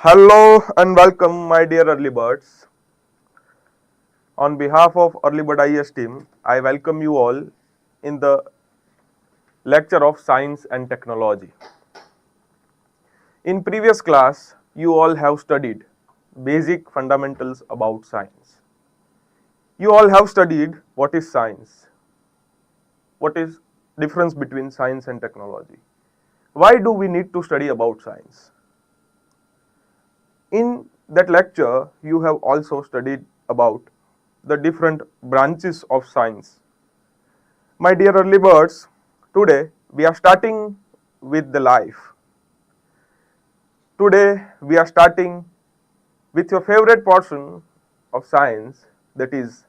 Hello and welcome, my dear early birds. On behalf of Early Bird IS team, I welcome you all in the lecture of Science and Technology. In previous class, you all have studied basic fundamentals about science. You all have studied what is science, what is difference between science and technology. Why do we need to study about science? In that lecture, you have also studied about the different branches of science. My dear early birds, today we are starting with the life. Today we are starting with your favorite portion of science, that is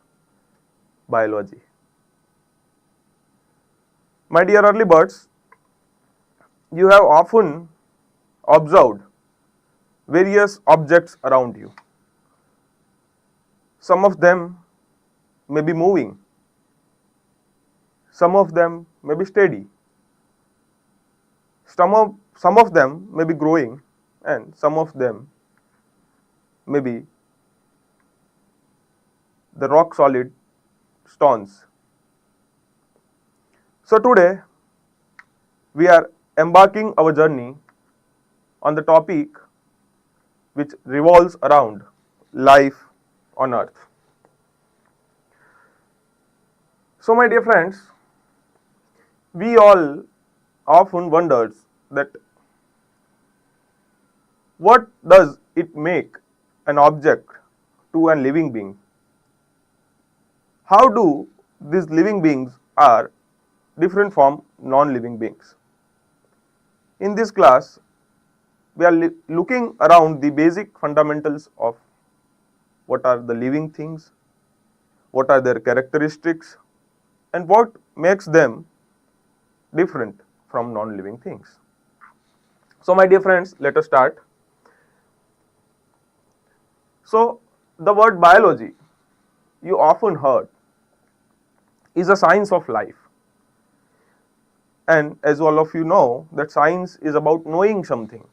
biology. My dear early birds, you have often observed various objects around you. Some of them may be moving, some of them may be steady, some of them may be growing, and some of them may be the rock solid stones. So today we are embarking our journey on the topic which revolves around life on earth. So my dear friends, we all often wonders that what does it make an object to a living being? How do these living beings are different from non-living beings? In this class, we are looking around the basic fundamentals of what are the living things, what are their characteristics, and what makes them different from non-living things. So my dear friends, let us start. So the word biology, you often heard, is a science of life. And as all of you know, that science is about knowing something.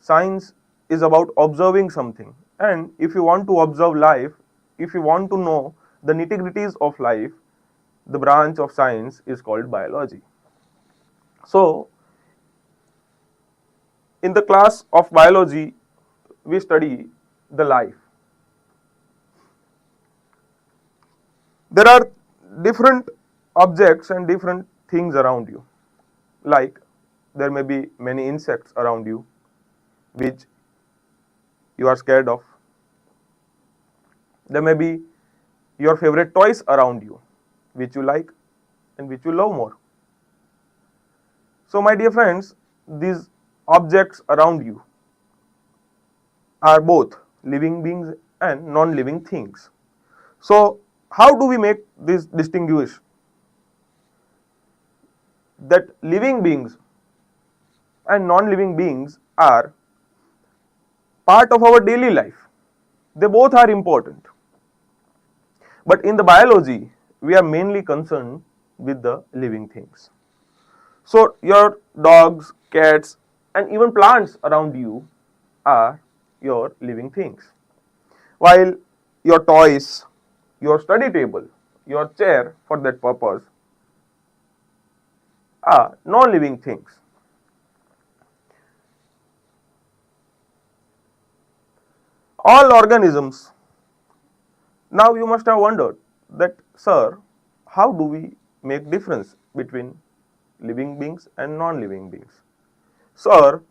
Science is about observing something. And if you want to observe life, if you want to know the nitty-gritties of life, the branch of science is called biology. So, in the class of biology, we study the life. There are different objects and different things around you. Like there may be many insects around you which you are scared of. There may be your favorite toys around you which you like and which you love more. So my dear friends, these objects around you are both living beings and non-living things. So how do we make this distinguish that living beings and non-living beings are part of our daily life? They both are important. But in the biology, we are mainly concerned with the living things. So your dogs, cats, and even plants around you are your living things. While your toys, your study table, your chair for that purpose are non-living things. All organisms. Now you must have wondered that, sir, how do we make difference between living beings and non-living beings? Sir,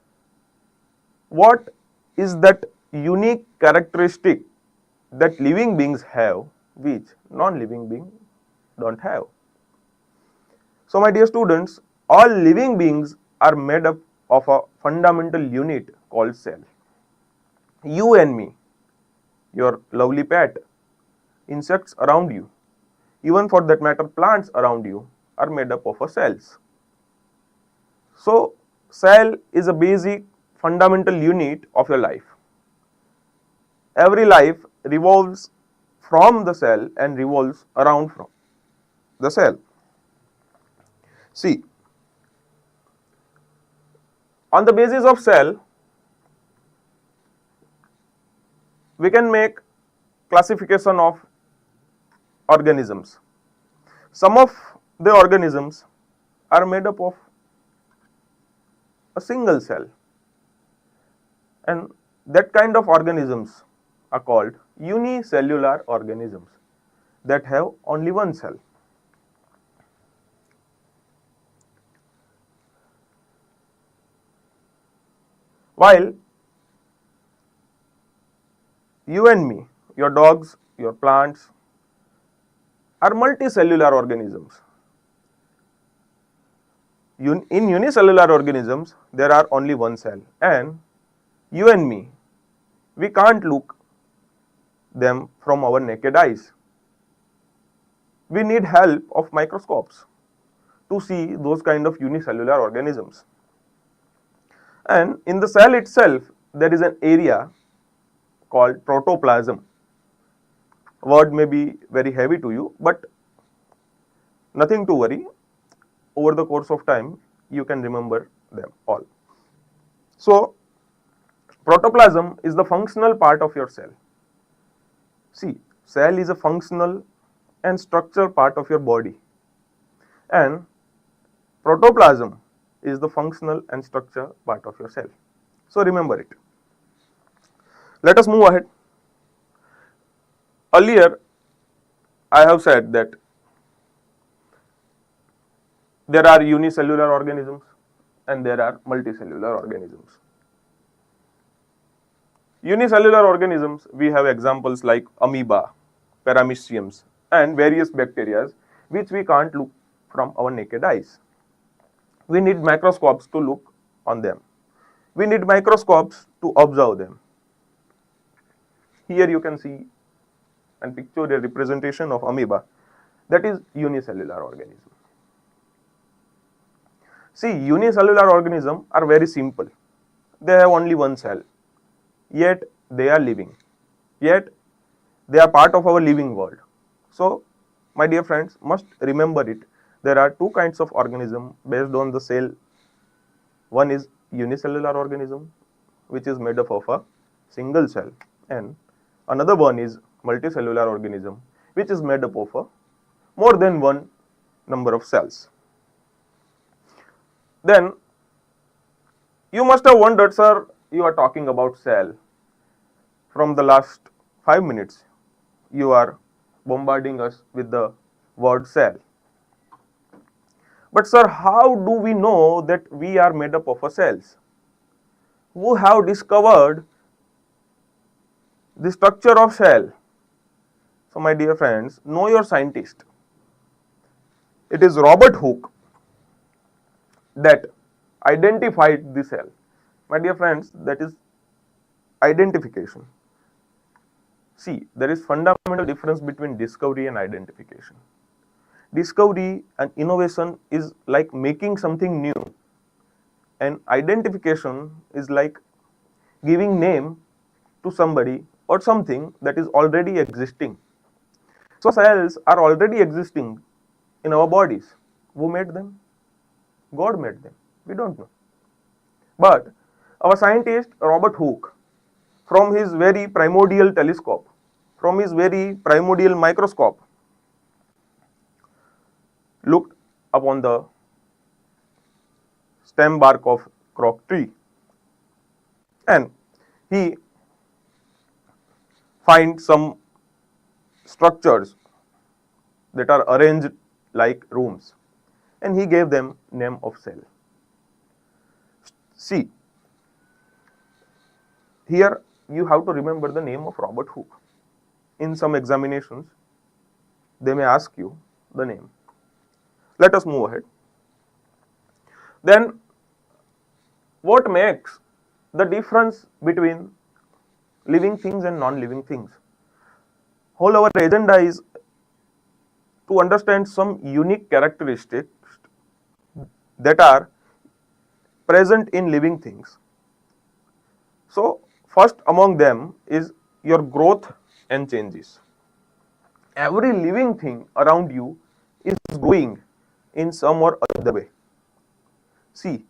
what is that unique characteristic that living beings have which non-living beings don't have? So my dear students, all living beings are made up of a fundamental unit called cell. You and me, your lovely pet, insects around you, even for that matter plants around you, are made up of cells. So cell is a basic fundamental unit of your life. Every life revolves from the cell and revolves around from the cell. See, on the basis of cell, we can make classification of organisms. Some of the organisms are made up of a single cell, and that kind of organisms are called unicellular organisms that have only one cell. While you and me, your dogs, your plants are multicellular organisms. In unicellular organisms, there are only one cell, and you and me, we can't look them from our naked eyes. We need help of microscopes to see those kind of unicellular organisms. And in the cell itself, there is an area called protoplasm. Word may be very heavy to you, but nothing to worry. Over the course of time, you can remember them all. So, protoplasm is the functional part of your cell. See, cell is a functional and structural part of your body, and protoplasm is the functional and structural part of your cell. So remember it. Let us move ahead. Earlier, I have said that there are unicellular organisms and there are multicellular organisms. Unicellular organisms, we have examples like amoeba, parameciums, and various bacteria which we can't look from our naked eyes. We need microscopes to look on them. We need microscopes to observe them. Here you can see and picture a representation of amoeba, that is unicellular organism. See, unicellular organisms are very simple. They have only one cell, yet they are living, yet they are part of our living world. So, my dear friends, must remember it. There are two kinds of organism based on the cell. One is unicellular organism, which is made up of a single cell, and another one is multicellular organism, which is made up of a more than one number of cells. Then you must have wondered, sir, you are talking about cell. From the last 5 minutes, you are bombarding us with the word cell. But sir, how do we know that we are made up of cells? Who have discovered the structure of cell? So my dear friends, know your scientist. It is Robert Hooke that identified the cell. My dear friends, that is identification. See, there is fundamental difference between discovery and identification. Discovery and innovation is like making something new, and identification is like giving name to somebody or something that is already existing. So cells are already existing in our bodies. Who made them? God made them. We don't know. But our scientist Robert Hooke, from his very primordial telescope, from his very primordial microscope, looked upon the stem bark of cork tree, and he find some structures that are arranged like rooms, and he gave them name of cell. See, here you have to remember the name of Robert Hooke. In some examinations, they may ask you the name. Let us move ahead. Then, what makes the difference between living things and non-living things? Whole our agenda is to understand some unique characteristics that are present in living things. So, first among them is your growth and changes. Every living thing around you is growing in some or other way. See,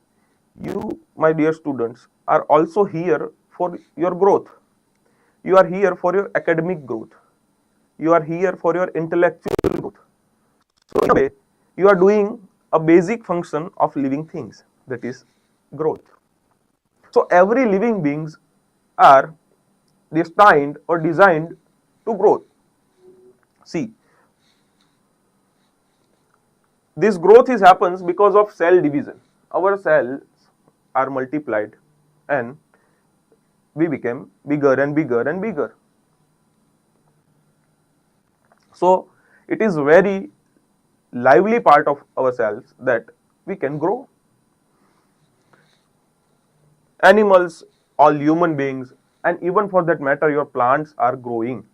you, my dear students, are also here for your growth. You are here for your academic growth. You are here for your intellectual growth. So in a way, you are doing a basic function of living things, that is growth. So every living beings are destined or designed to grow. See, this growth is happens because of cell division. Our cells are multiplied and we became bigger and bigger and bigger. So it is very lively part of ourselves that we can grow. Animals, all human beings, and even for that matter your plants are growing.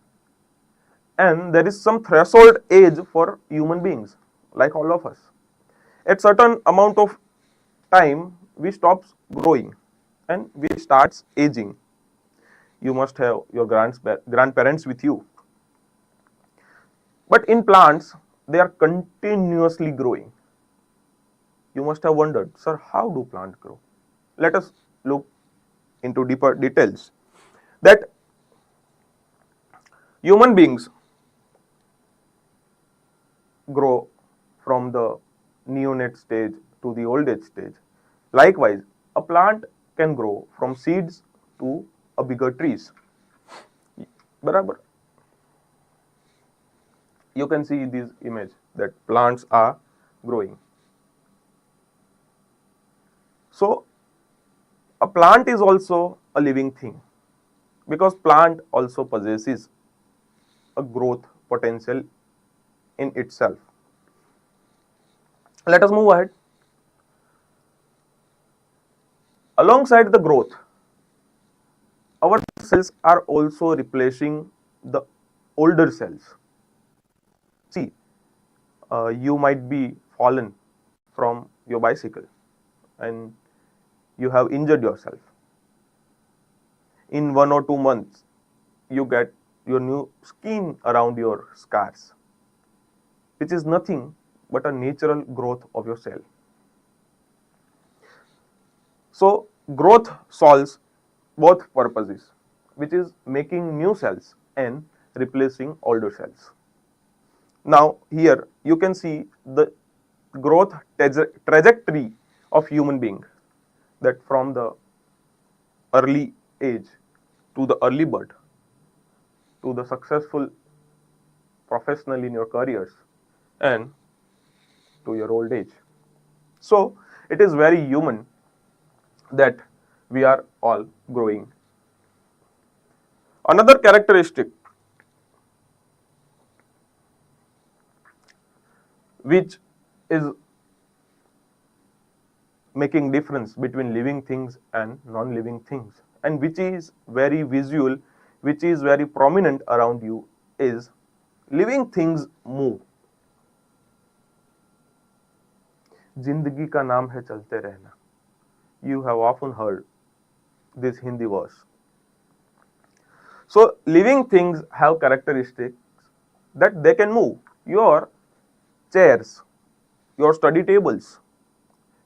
And there is some threshold age for human beings, like all of us. At certain amount of time we stops growing and we starts aging. You must have your grandparents with you. But in plants, they are continuously growing. You must have wondered, sir, how do plants grow? Let us look into deeper details. That human beings grow from the neonate stage to the old age stage. Likewise, a plant can grow from seeds to a bigger trees. Barabar. You can see this image that plants are growing. So a plant is also a living thing because plant also possesses a growth potential in itself. Let us move ahead. Alongside the growth, our cells are also replacing the older cells. See, you might be fallen from your bicycle and you have injured yourself. In 1 or 2 months, you get your new skin around your scars, which is nothing but a natural growth of your cell. So, growth solves both purposes, which is making new cells and replacing older cells. Now, here you can see the growth trajectory of human being, that from the early age to the early birth to the successful professional in your careers and to your old age. So it is very human that we are all growing. Another characteristic which is making difference between living things and non-living things, and which is very visual, which is very prominent around you, is living things move. जिंदगी का नाम है चलते रहना. You have often heard this Hindi verse. So living things have characteristics that they can move. Your chairs, your study tables,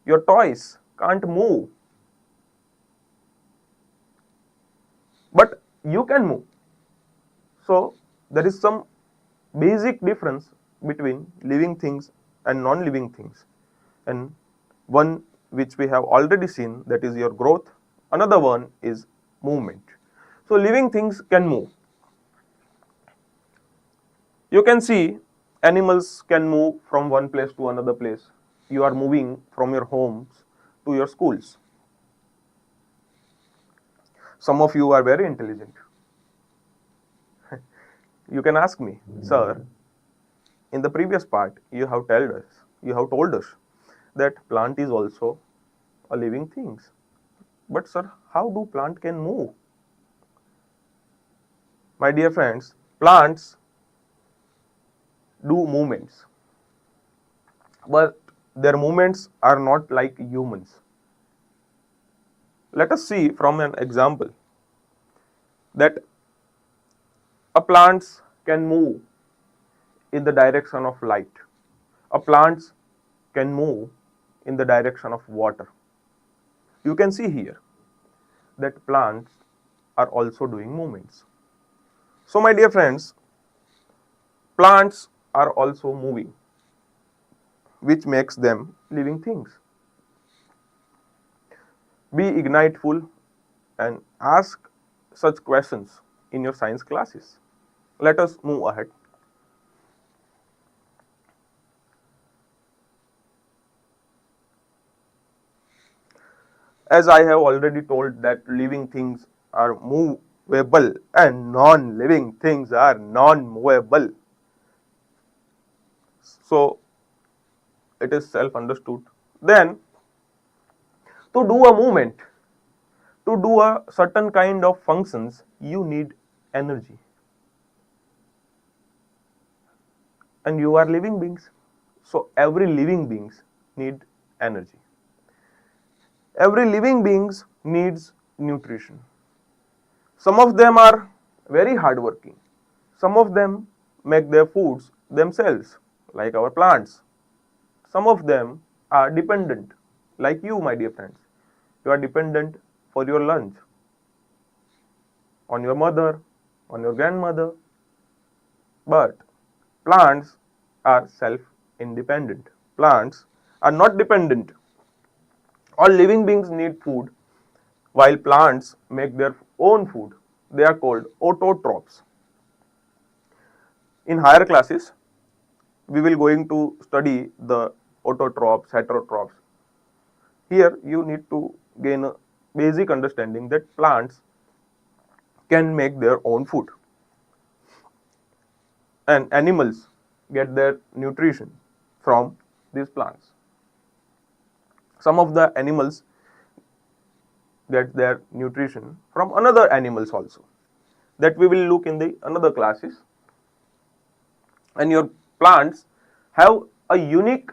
your toys can't move, but you can move. So there is some basic difference between living things and non-living things, and one which we have already seen, that is your growth. Another one is movement. So living things can move. You can see animals can move from one place to another place. You are moving from your homes to your schools. Some of you are very intelligent. You can ask me, sir, in the previous part you have told us that plant is also a living things. But sir, how do plant can move? My dear friends, plants do movements, but their movements are not like humans. Let us see from an example that a plants can move in the direction of light. A plants can move in the direction of water. You can see here that plants are also doing movements. So my dear friends, plants are also moving, which makes them living things. Be igniteful and ask such questions in your science classes. Let us move ahead. As I have already told that living things are movable and non-living things are non-movable. So it is self-understood. Then to do a movement, to do a certain kind of functions, you need energy. And you are living beings. So every living beings need energy. Every living beings needs nutrition. Some of them are very hardworking. Some of them make their foods themselves, like our plants. Some of them are dependent, like you, my dear friends. You are dependent for your lunch on your mother, on your grandmother. But plants are self-independent. Plants are not dependent. All living beings need food, while plants make their own food. They are called autotrophs. In higher classes, we will going to study the autotrophs, heterotrophs. Here you need to gain a basic understanding that plants can make their own food and animals get their nutrition from these plants. Some of the animals get their nutrition from another animals also, that we will look in the another classes. And your plants have a unique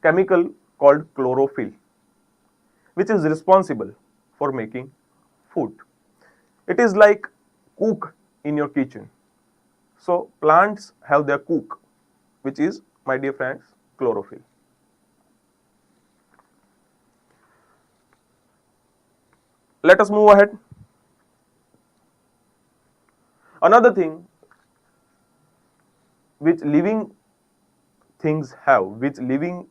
chemical called chlorophyll, which is responsible for making food. It is like cook in your kitchen. So plants have their cook, which is, my dear friends, chlorophyll. Let us move ahead. Another thing which living things have, which living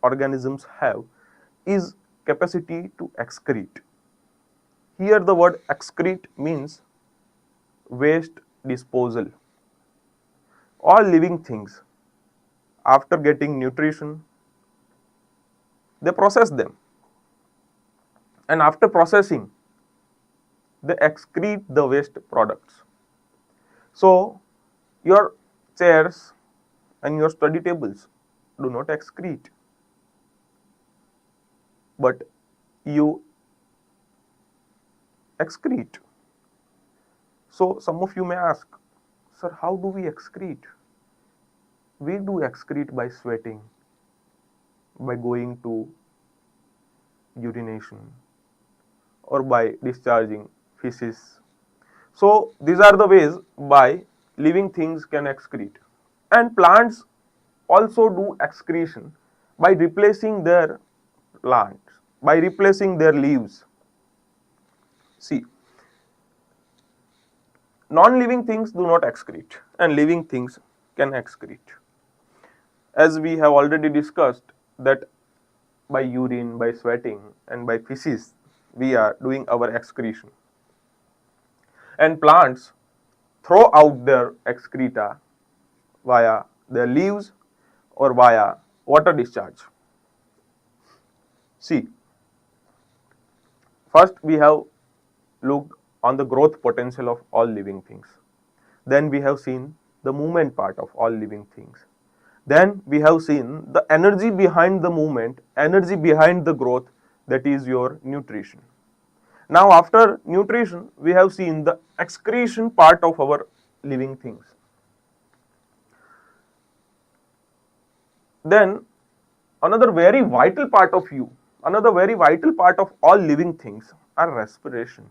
organisms have, is capacity to excrete. Here the word excrete means waste disposal. All living things, after getting nutrition, they process them, and after processing, they excrete the waste products. So your chairs and your study tables do not excrete, but you excrete. So some of you may ask, sir, how do we excrete? We do excrete by sweating, by going to urination, or by discharging feces. So these are the ways by living things can excrete. And plants also do excretion by replacing their plants, by replacing their leaves. See, non-living things do not excrete, and living things can excrete. As we have already discussed that by urine, by sweating, and by feces, we are doing our excretion. And plants throw out their excreta via their leaves or via water discharge. See, first we have looked on the growth potential of all living things. Then we have seen the movement part of all living things. Then we have seen the energy behind the movement, energy behind the growth, that is your nutrition. Now after nutrition, we have seen the excretion part of our living things. Then another very vital part of you, another very vital part of all living things are respiration.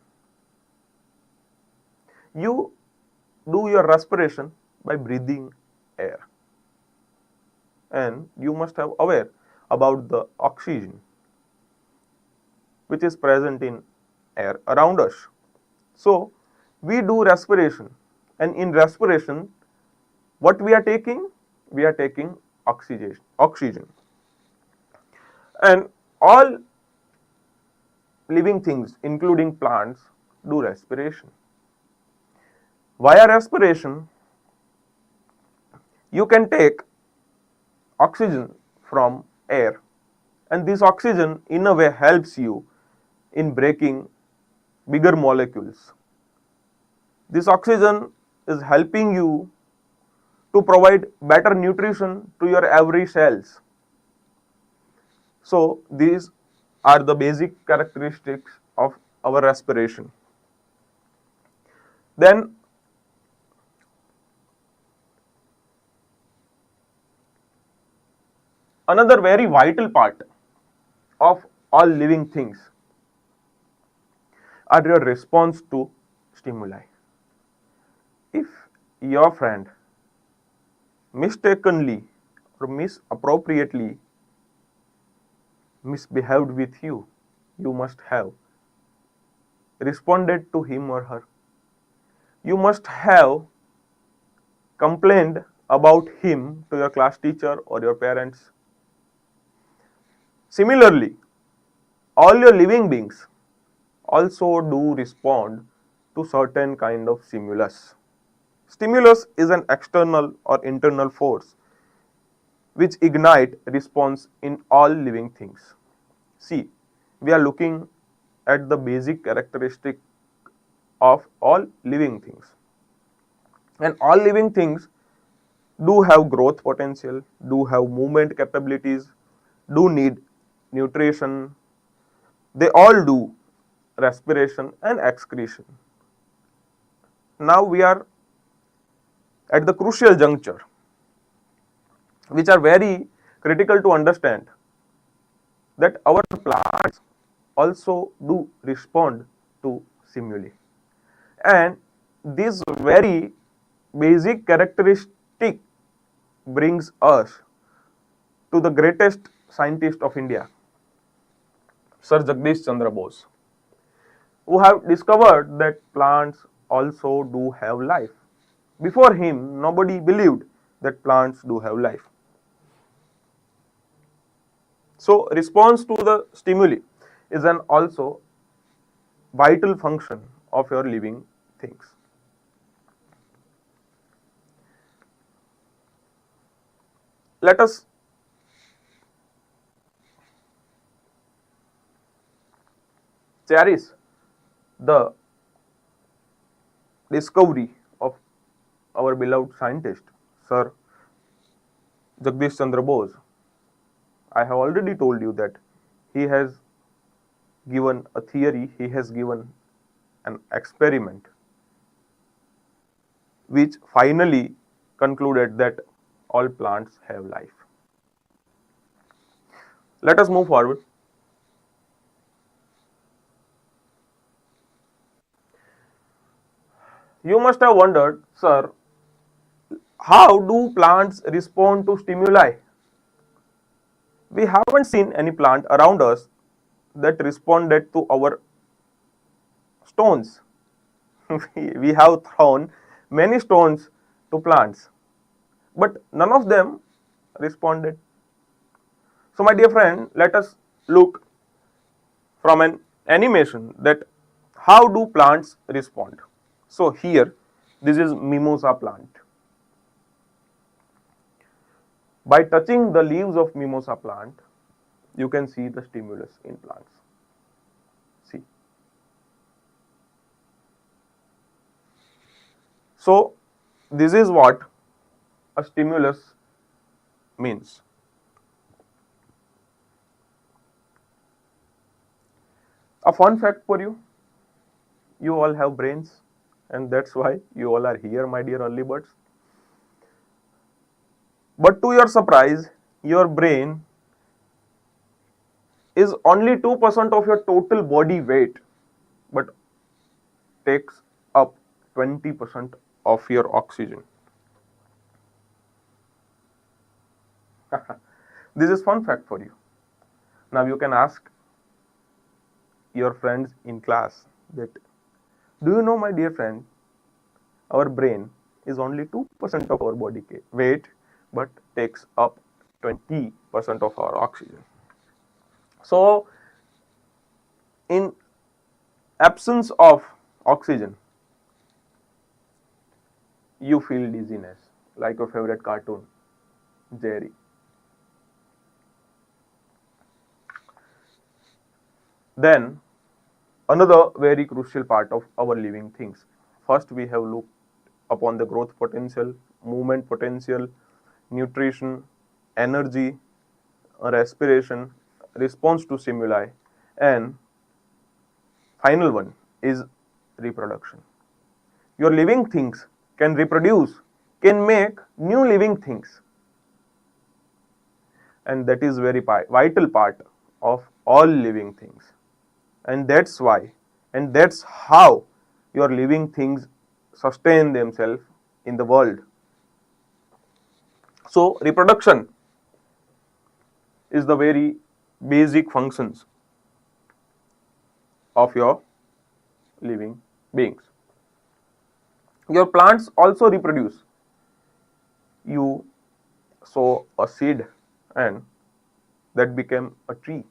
You do your respiration by breathing air, and you must have aware about the oxygen which is present in air around us. So we do respiration And in respiration, what we are taking? We are taking oxygen. And all living things, including plants, do respiration. Via respiration, you can take oxygen from air, and this oxygen in a way helps you in breaking bigger molecules. This oxygen is helping you to provide better nutrition to your every cells. So these are the basic characteristics of our respiration. Then another very vital part of all living things are your response to stimuli. If your friend mistakenly or misappropriately misbehaved with you, you must have responded to him or her. You must have complained about him to your class teacher or your parents. Similarly, all your living beings also do respond to certain kind of stimulus. Stimulus is an external or internal force which ignite response in all living things. See, we are looking at the basic characteristic of all living things. And all living things do have growth potential, do have movement capabilities, do need nutrition. They all do respiration and excretion. Now we are at the crucial juncture, which are very critical to understand, that our plants also do respond to stimuli. And this very basic characteristic brings us to the greatest scientist of India, Sir Jagdish Chandra Bose, who have discovered that plants also do have life. Before him, nobody believed that plants do have life. So, response to the stimuli is an also vital function of your living things. Let us cherish the discovery of our beloved scientist, Sir Jagdish Chandra Bose. I have already told you that he has given a theory, he has given an experiment which finally concluded that all plants have life. Let us move forward. You must have wondered, sir, how do plants respond to stimuli? We haven't seen any plant around us that responded to our stones. We have thrown many stones to plants, but none of them responded. So, my dear friend, let us look from an animation that how do plants respond. So, here this is mimosa plant. By touching the leaves of mimosa plant, you can see the stimulus in plants. See. So, this is what a stimulus means. A fun fact for you, you all have brains, and that's why you all are here, my dear early birds. But to your surprise, your brain is only 2% of your total body weight, but takes up 20% of your oxygen. This is fun fact for you. Now you can ask your friends in class that, do you know, my dear friend, our brain is only 2% of our body weight, but takes up 20% of our oxygen. So, in absence of oxygen, you feel dizziness, like your favorite cartoon, Jerry. Then, another very crucial part of our living things. First, we have looked upon the growth potential, movement potential, nutrition, energy, respiration, response to stimuli, and final one is reproduction. Your living things can reproduce, can make new living things, and that is very vital part of all living things. And that's why, and that's how your living things sustain themselves in the world. So reproduction is the very basic functions of your living beings. Your plants also reproduce. You sow a seed and that became a tree,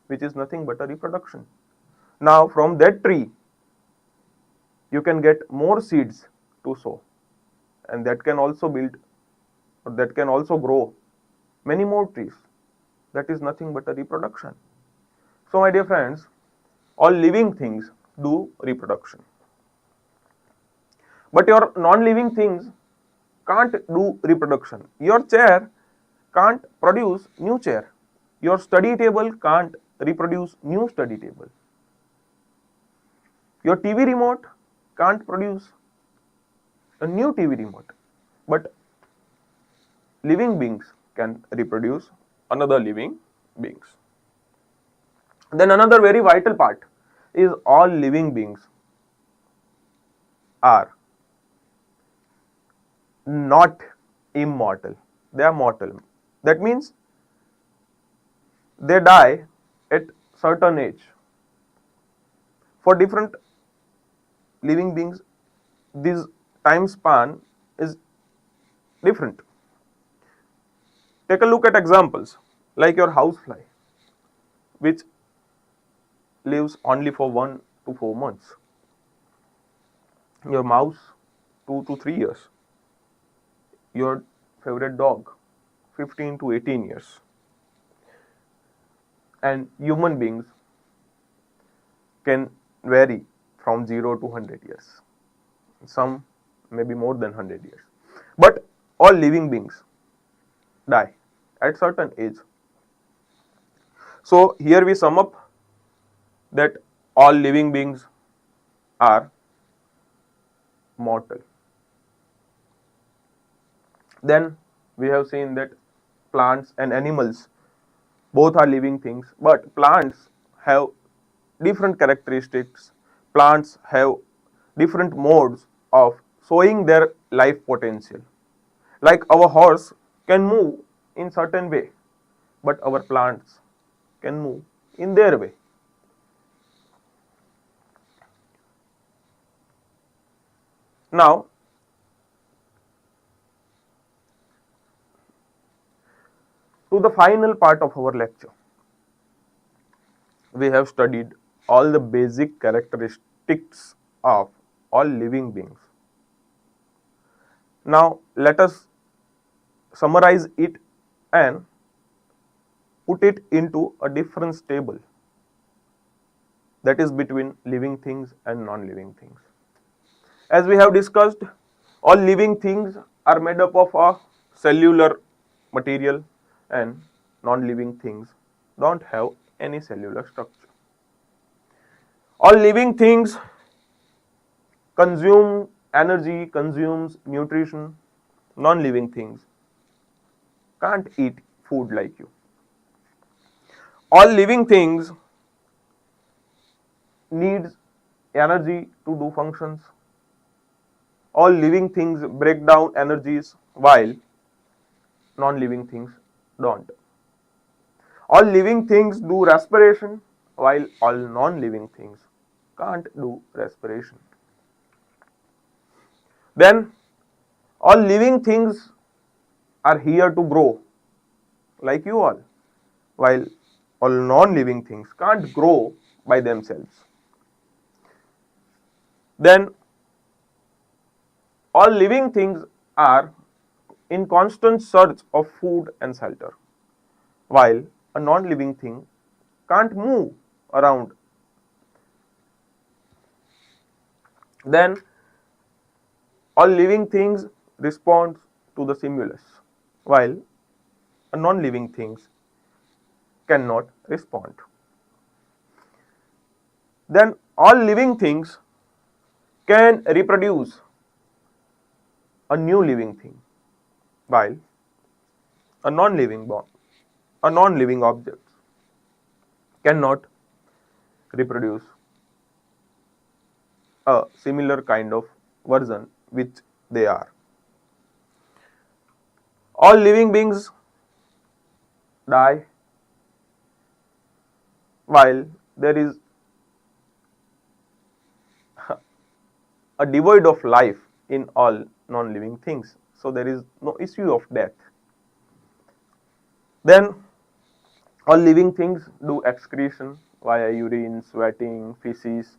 which is nothing but a reproduction. Now from that tree you can get more seeds to sow, and that can also build, or that can also grow many more trees. That is nothing but a reproduction. So my dear friends, all living things do reproduction. But your non-living things can't do reproduction. Your chair can't produce new chair. Your study table can't reproduce new study table. Your TV remote can't produce a new TV remote. But living beings can reproduce another living beings. Then another very vital part is all living beings are not immortal. They are mortal. That means they die at certain age. For different living beings, this time span is different. Take a look at examples like your housefly, which lives only for 1 to 4 months. Your mouse, 2 to 3 years. Your favorite dog, 15 to 18 years. And human beings can vary from 0 to 100 years. Some maybe more than 100 years. But all living beings die at certain age. So here we sum up that all living beings are mortal. Then we have seen that plants and animals both are living things, but plants have different characteristics. Plants have different modes of showing their life potential. Like our horse can move in certain way, but our plants can move in their way. Now, to the final part of our lecture, we have studied all the basic characteristics of all living beings. Now, let us summarize it and put it into a difference table, that is between living things and non-living things. As we have discussed, all living things are made up of a cellular material, and non-living things don't have any cellular structure. All living things consume energy, consumes nutrition. Non-living things can't eat food like you. All living things needs energy to do functions. All living things break down energies while non-living things don't. All living things do respiration while all non-living things can't do respiration. Then all living things are here to grow like you all, while all non-living things can't grow by themselves. Then all living things are in constant search of food and shelter, while a non-living thing can't move around. Then all living things respond to the stimulus, while a non-living things cannot respond. Then all living things can reproduce a new living thing, while a non-living object cannot reproduce a similar kind of version which they are. All living beings die, while there is a devoid of life in all non-living things. So there is no issue of death. Then all living things do excretion via urine, sweating, feces,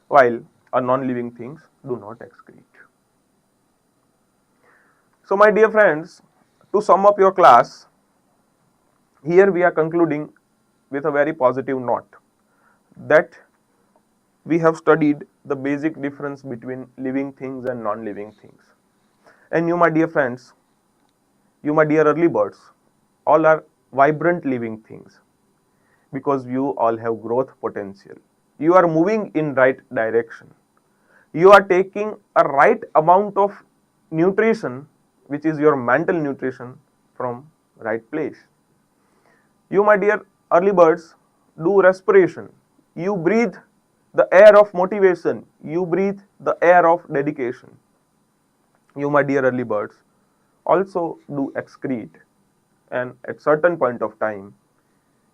while our non-living things do not excrete. So my dear friends, to sum up your class, here we are concluding with a very positive note that we have studied the basic difference between living things and non-living things. And you, my dear friends, you, my dear early birds, all are vibrant living things because you all have growth potential. You are moving in right direction. You are taking a right amount of nutrition, which is your mental nutrition, from right place. You, my dear early birds, do respiration. You breathe the air of motivation. You breathe the air of dedication. You, my dear early birds, also do excrete, and at certain point of time,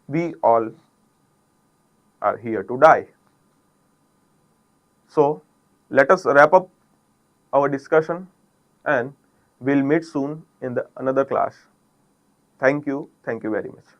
we all are here to die. So let us wrap up our discussion, and we'll meet soon in the another class. Thank you very much.